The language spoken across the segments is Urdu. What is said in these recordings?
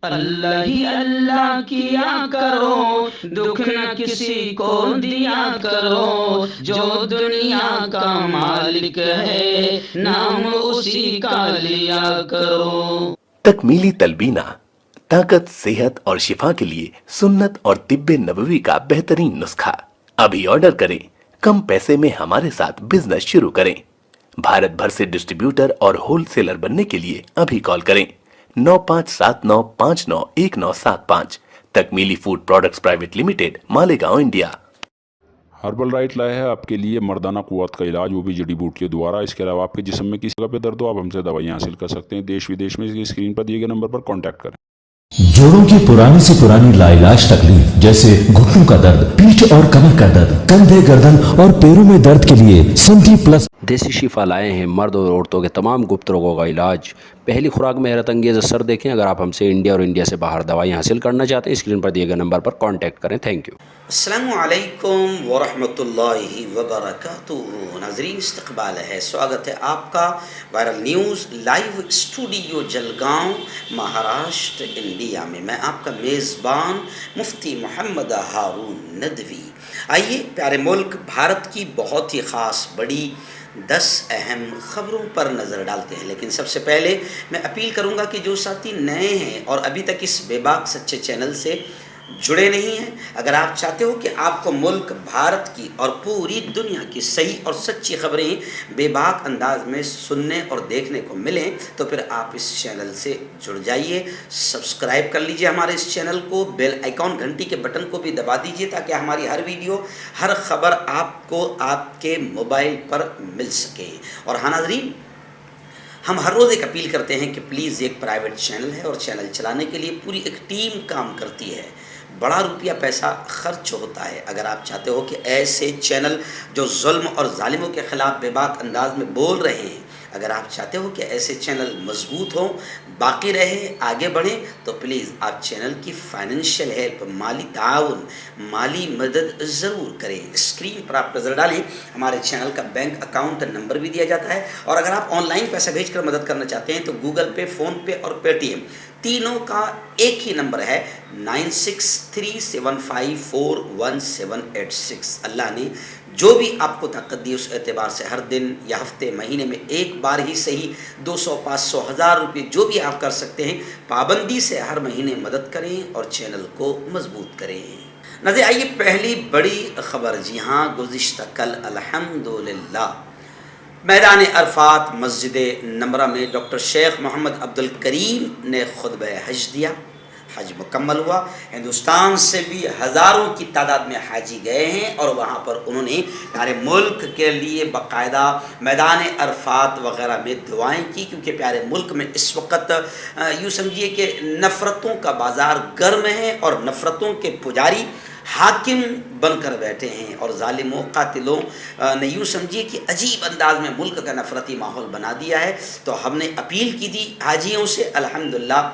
اللہ ہی اللہ کیا کرو، دکھ نہ کسی کو دیا کرو، جو دنیا کا مالک ہے نام اسی کا لیا کرو۔ تکمیلی تلبینہ طاقت، صحت اور شفا کے لیے سنت اور طب نبوی کا بہترین نسخہ۔ ابھی آرڈر کریں، کم پیسے میں ہمارے ساتھ بزنس شروع کریں۔ بھارت بھر سے ڈسٹریبیوٹر اور ہول سیلر بننے کے لیے ابھی کال کریں 9579591975۔ Takmeeli food products private limited, Malegaon, India. Herbal right لائے ہے آپ کے لیے مردانہ قوت کا علاج، وہ بھی جڑی بوٹیوں دوارا۔ اس کے علاوہ آپ کے جسم میں کسی جگہ پہ درد ہو، آپ ہم سے دوائیاں حاصل کر سکتے ہیں دیش ودیش میں۔ اسکرین پر دیے گئے نمبر پر کانٹیکٹ کریں۔ جوڑوں کی پرانی سے پرانی لاعلاج تکلیف جیسے گھٹنوں کا درد، پیٹھ اور کمر کا درد، کندھے، گردن اور پیروں میں درد کے لیے سنٹی پلس دیسی شفا لائے ہیں مرد اور عورتوں کے تمام گپت روگوں کا علاج۔ پہلی خوراک میں حیرت انگیز اثر دیکھیں۔ اگر آپ ہم سے انڈیا اور انڈیا سے باہر دوائیں حاصل کرنا چاہتے ہیں، اسکرین پر دیے گئے نمبر پر کانٹیکٹ کریں۔ Thank you. السلام علیکم ورحمۃ اللہ وبرکاتہ۔ ناظرین، استقبال ہے، سواگت ہے آپ کا viral news live studio Jalgaon, Maharashtra, India میں۔ میں آپ کا میزبان مفتی محمد ہارون ندوی۔ آئیے پیارے ملک بھارت کی بہت ہی خاص بڑی 10 اہم خبروں پر نظر ڈالتے ہیں، لیکن سب سے پہلے میں اپیل کروں گا کہ جو ساتھی نئے ہیں اور ابھی تک اس بے باک سچے چینل سے جڑے نہیں ہیں، اگر آپ چاہتے ہو کہ آپ کو ملک بھارت کی اور پوری دنیا کی صحیح اور سچی خبریں بے باک انداز میں سننے اور دیکھنے کو ملیں، تو پھر آپ اس چینل سے جڑ جائیے، سبسکرائب کر لیجئے ہمارے اس چینل کو، بیل آئیکن گھنٹی کے بٹن کو بھی دبا دیجئے تاکہ ہماری ہر ویڈیو، ہر خبر آپ کو آپ کے موبائل پر مل سکے۔ اور ہاں ناظرین، ہم ہر روز ایک اپیل کرتے ہیں کہ پلیز، ایک پرائیویٹ چینل ہے اور چینل چلانے کے لیے پوری ایک ٹیم کام کرتی ہے، بڑا روپیہ پیسہ خرچ ہوتا ہے۔ اگر آپ چاہتے ہو کہ ایسے چینل جو ظلم اور ظالموں کے خلاف بے باک انداز میں بول رہے ہیں، اگر آپ چاہتے ہو کہ ایسے چینل مضبوط ہوں، باقی رہیں، آگے بڑھیں، تو پلیز آپ چینل کی فائنینشیل ہیلپ، مالی تعاون، مالی مدد ضرور کریں۔ اسکرین پر آپ نظر ڈالیں، ہمارے چینل کا بینک اکاؤنٹ نمبر بھی دیا جاتا ہے، اور اگر آپ آن لائن پیسہ بھیج کر مدد کرنا چاہتے ہیں تو گوگل پے، فون پے اور پے ٹی ایم تینوں کا ایک ہی نمبر ہے 9637541786۔ اللہ نے جو بھی آپ کو طاقت دی، اس اعتبار سے ہر دن یا ہفتے، مہینے میں ایک بار ہی صحیح 200، 500، 1000 روپے جو بھی آپ کر سکتے ہیں، پابندی سے ہر مہینے مدد کریں اور چینل کو مضبوط کریں۔ ناظرین، آئیے پہلی بڑی خبر۔ جی ہاں، گزشتہ کل الحمدللہ میدان عرفات مسجد نمرہ میں ڈاکٹر شیخ محمد عبد الکریم نے خطبہ حج دیا۔ حج مکمل ہوا۔ ہندوستان سے بھی ہزاروں کی تعداد میں حاجی گئے ہیں اور وہاں پر انہوں نے پیارے ملک کے لیے باقاعدہ میدان عرفات وغیرہ میں دعائیں کی، کیونکہ پیارے ملک میں اس وقت یوں سمجھیے کہ نفرتوں کا بازار گرم ہے اور نفرتوں کے پجاری حاکم بن کر بیٹھے ہیں، اور ظالموں، قاتلوں نے یوں سمجھیے کہ عجیب انداز میں ملک کا نفرتی ماحول بنا دیا ہے۔ تو ہم نے اپیل کی تھی حاجیوں سے، الحمدللہ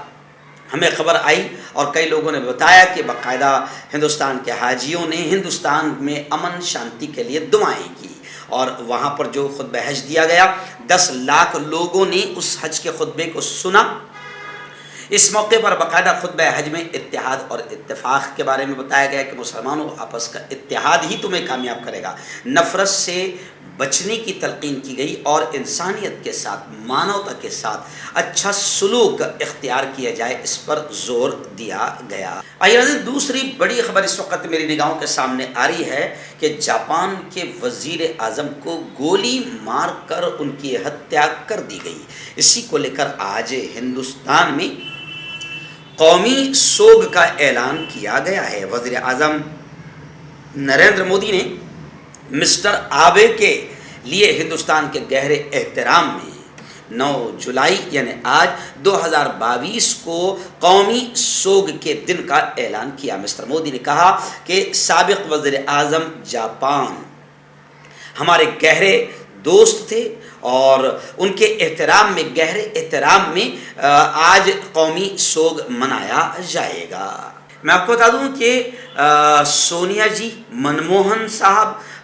ہمیں خبر آئی اور کئی لوگوں نے بتایا کہ باقاعدہ ہندوستان کے حاجیوں نے ہندوستان میں امن شانتی کے لیے دعائیں کی، اور وہاں پر جو خطبہ حج دیا گیا، 10 لاکھ لوگوں نے اس حج کے خطبے کو سنا۔ اس موقع پر باقاعدہ خطبہ حج میں اتحاد اور اتفاق کے بارے میں بتایا گیا کہ مسلمانوں آپس کا اتحاد ہی تمہیں کامیاب کرے گا، نفرت سے بچنے کی تلقین کی گئی اور انسانیت کے ساتھ، مانوتا کے ساتھ اچھا سلوک اختیار کیا جائے، اس پر زور دیا گیا۔ آئیے دوسری بڑی خبر اس وقت میری نگاہوں کے سامنے آ رہی ہے کہ جاپان کے وزیر اعظم کو گولی مار کر ان کی ہتیا کر دی گئی۔ اسی کو لے کر آج ہندوستان میں قومی سوگ کا اعلان کیا گیا ہے۔ وزیر اعظم نریندر مودی نے مسٹر آبے کے لیے ہندوستان کے گہرے احترام میں 9 جولائی یعنی آج 2022 کو قومی سوگ کے دن کا اعلان کیا۔ مسٹر مودی نے کہا کہ سابق وزیر اعظم جاپان ہمارے گہرے دوست تھے اور ان کے احترام میں، گہرے احترام میں آج قومی سوگ منایا جائے گا۔ میں آپ کو بتا دوں کہ سونیا جی، منموہن صاحب،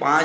5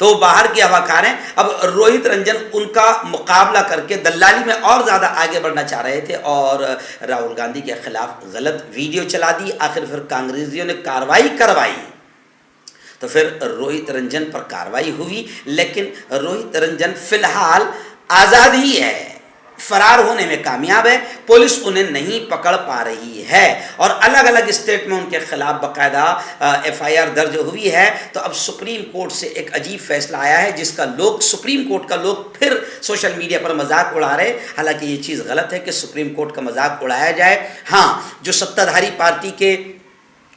تو وہ باہر کے ہواکار ہیں. اب روہت رنجن ان کا مقابلہ کر کے دلالی میں اور زیادہ آگے بڑھنا چاہ رہے تھے اور راہل گاندھی کے خلاف غلط ویڈیو چلا دی. آخر پھر کانگریسیوں نے کارروائی کروائی تو پھر روہت رنجن پر کارروائی ہوئی، لیکن روہت رنجن فی الحال آزاد ہی ہے، فرار ہونے میں کامیاب ہے. پولیس انہیں نہیں پکڑ پا رہی ہے اور الگ الگ اسٹیٹ میں ان کے خلاف باقاعدہ ایف آئی آر درج ہوئی ہے. تو اب سپریم کورٹ سے ایک عجیب فیصلہ آیا ہے جس کا لوگ سپریم کورٹ کا لوگ پھر سوشل میڈیا پر مذاق اڑا رہے. حالانکہ یہ چیز غلط ہے کہ سپریم کورٹ کا مذاق اڑایا جائے. ہاں، جو ستہ دھاری پارٹی کے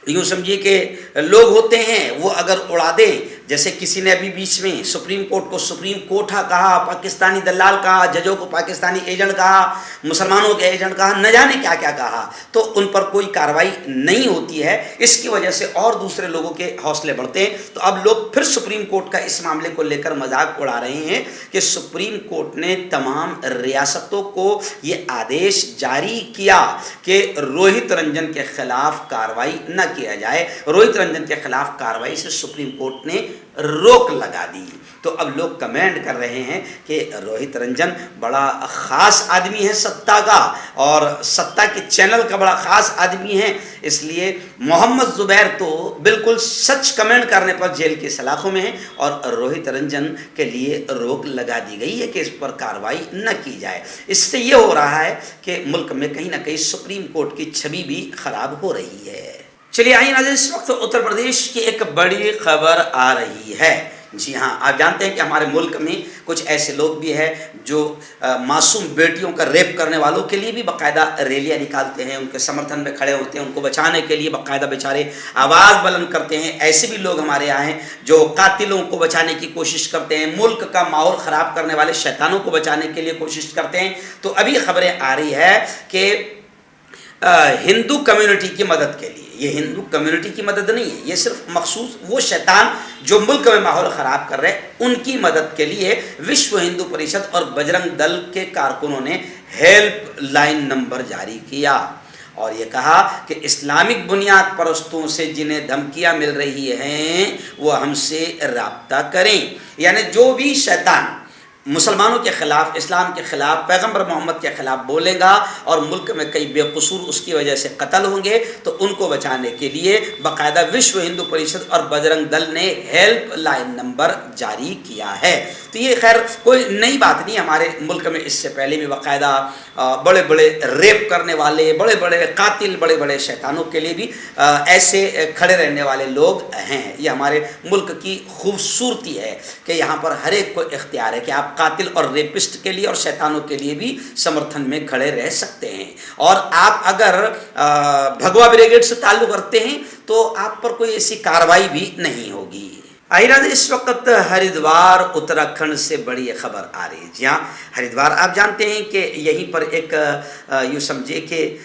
یوں سمجھیے کہ لوگ ہوتے ہیں وہ اگر اڑا دیں، جیسے کسی نے ابھی بیچ میں سپریم کورٹ کو سپریم کوٹھا کہا، پاکستانی دلال کہا، ججوں کو پاکستانی ایجنٹ کہا، مسلمانوں کے ایجنٹ کہا، نہ جانے کیا کیا کہا، تو ان پر کوئی کارروائی نہیں ہوتی ہے. اس کی وجہ سے اور دوسرے لوگوں کے حوصلے بڑھتے ہیں. تو اب لوگ پھر سپریم کورٹ کا اس معاملے کو لے کر مذاق اڑا رہے ہیں کہ سپریم کورٹ نے تمام ریاستوں کو یہ آدیش جاری کیا کہ روہت رنجن کے خلاف کارروائی نہ کیا جائے. روہت رنجن کے خلاف کارروائی سے سپریم کورٹ نے روک لگا دی. تو اب لوگ کمنٹ کر رہے ہیں کہ روہت رنجن بڑا خاص آدمی ہے ستا کا، اور ستا کے چینل کا بڑا خاص آدمی ہے، اس لیے محمد زبیر تو بالکل سچ کمنٹ کرنے پر جیل کی سلاخوں میں ہیں اور روہت رنجن کے لیے روک لگا دی گئی ہے کہ اس پر کارروائی نہ کی جائے. اس سے یہ ہو رہا ہے کہ ملک میں کہیں نہ کہیں سپریم کورٹ کی چھوی بھی خراب ہو رہی ہے. چلیے آئیے ناظرین، اس وقت اتر پردیش کی ایک بڑی خبر آ رہی ہے. جی ہاں، آپ جانتے ہیں کہ ہمارے ملک میں کچھ ایسے لوگ بھی ہیں جو معصوم بیٹیوں کا ریپ کرنے والوں کے لیے بھی باقاعدہ ریلیاں نکالتے ہیں، ان کے سمرتھن میں کھڑے ہوتے ہیں، ان کو بچانے کے لیے باقاعدہ بیچارے آواز بلند کرتے ہیں. ایسے بھی لوگ ہمارے یہاں ہیں جو قاتلوں کو بچانے کی کوشش کرتے ہیں، ملک کا ماحول خراب کرنے والے شیطانوں کو بچانے کے لیے کوشش کرتے ہیں. تو ابھی خبریں آ رہی ہے کہ ہندو کمیونٹی کی مدد کے لیے، یہ ہندو کمیونٹی کی مدد نہیں ہے، یہ صرف مخصوص وہ شیطان جو ملک میں ماحول خراب کر رہے ہیں ان کی مدد کے لیے وشو ہندو پریشد اور بجرنگ دل کے کارکنوں نے ہیلپ لائن نمبر جاری کیا اور یہ کہا کہ اسلامک بنیاد پرستوں سے جنہیں دھمکیاں مل رہی ہیں وہ ہم سے رابطہ کریں. یعنی جو بھی شیطان مسلمانوں کے خلاف، اسلام کے خلاف، پیغمبر محمد کے خلاف بولے گا اور ملک میں کئی بے قصور اس کی وجہ سے قتل ہوں گے، تو ان کو بچانے کے لیے باقاعدہ وشو ہندو پریشد اور بجرنگ دل نے ہیلپ لائن نمبر جاری کیا ہے. تو یہ خیر کوئی نئی بات نہیں، ہمارے ملک میں اس سے پہلے بھی باقاعدہ بڑے بڑے ریپ کرنے والے، بڑے بڑے قاتل، بڑے بڑے شیطانوں کے لیے بھی ایسے کھڑے رہنے والے لوگ ہیں. یہ ہمارے ملک کی خوبصورتی ہے کہ یہاں پر ہر ایک کو اختیار ہے کہ آپ قاتل اور ریپسٹ کے لیے اور شیطانوں کے لیے بھی سمرتھن میں کھڑے رہ سکتے ہیں. اور آپ اگر بھگوا بریگیڈ سے تعلق رکھتے ہیں تو آپ پر کوئی ایسی کارروائی بھی نہیں ہوگی. اس وقت ہریدوار اتراکھنڈ سے بڑی خبر آ رہی ہے. جی ہاں، ہریدوار آپ جانتے ہیں کہ یہیں پر ایک یوں سمجھے کہ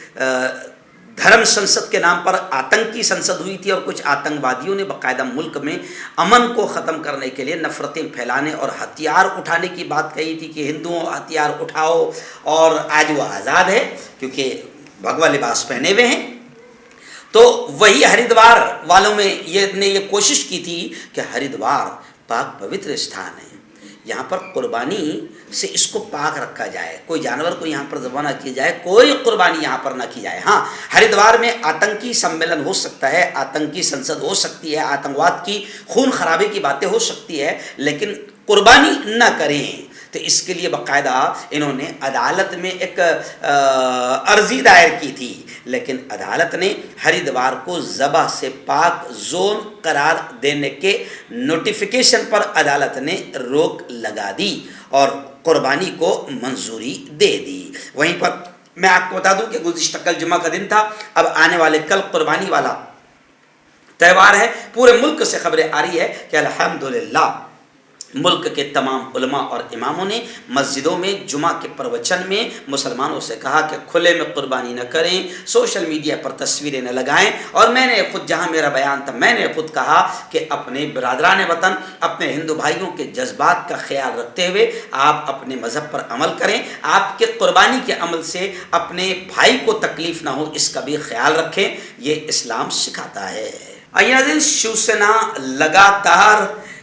دھرم سنسد کے نام پر آتنکی سنسد ہوئی تھی اور کچھ آتنکوادیوں نے باقاعدہ ملک میں امن کو ختم کرنے کے لیے نفرتیں پھیلانے اور ہتھیار اٹھانے کی بات کہی تھی کہ ہندوؤں ہتھیار اٹھاؤ، اور آج وہ آزاد ہے کیونکہ بھگوا لباس پہنے ہوئے ہیں. تو وہی ہریدوار والوں میں یہ کوشش کی تھی کہ ہریدوار پاک پوتر استھان ہے، یہاں پر قربانی سے اس کو پاک رکھا جائے، کوئی جانور کو یہاں پر ذبح نہ کی جائے، کوئی قربانی یہاں پر نہ کی جائے. ہاں، ہریدوار میں آتنکی سمیلن ہو سکتا ہے، آتنکی سنسد ہو سکتی ہے، آتنکواد کی خون خرابے کی باتیں ہو سکتی ہے، لیکن قربانی نہ کریں. تو اس کے لیے باقاعدہ انہوں نے عدالت میں ایک عرضی دائر کی تھی، لیکن عدالت نے ہریدوار کو ذبح سے پاک زون قرار دینے کے نوٹیفیکیشن پر عدالت نے روک لگا دی اور قربانی کو منظوری دے دی. وہیں پر میں آپ کو بتا دوں کہ گزشتہ کل جمعہ کا دن تھا، اب آنے والے کل قربانی والا تہوار ہے. پورے ملک سے خبریں آ رہی ہے کہ الحمدللہ ملک کے تمام علماء اور اماموں نے مسجدوں میں جمعہ کے پروچن میں مسلمانوں سے کہا کہ کھلے میں قربانی نہ کریں، سوشل میڈیا پر تصویریں نہ لگائیں. اور میں نے خود، جہاں میرا بیان تھا، میں نے خود کہا کہ اپنے برادران وطن، اپنے ہندو بھائیوں کے جذبات کا خیال رکھتے ہوئے آپ اپنے مذہب پر عمل کریں. آپ کے قربانی کے عمل سے اپنے بھائی کو تکلیف نہ ہو، اس کا بھی خیال رکھیں، یہ اسلام سکھاتا ہے. شیو سینا لگاتار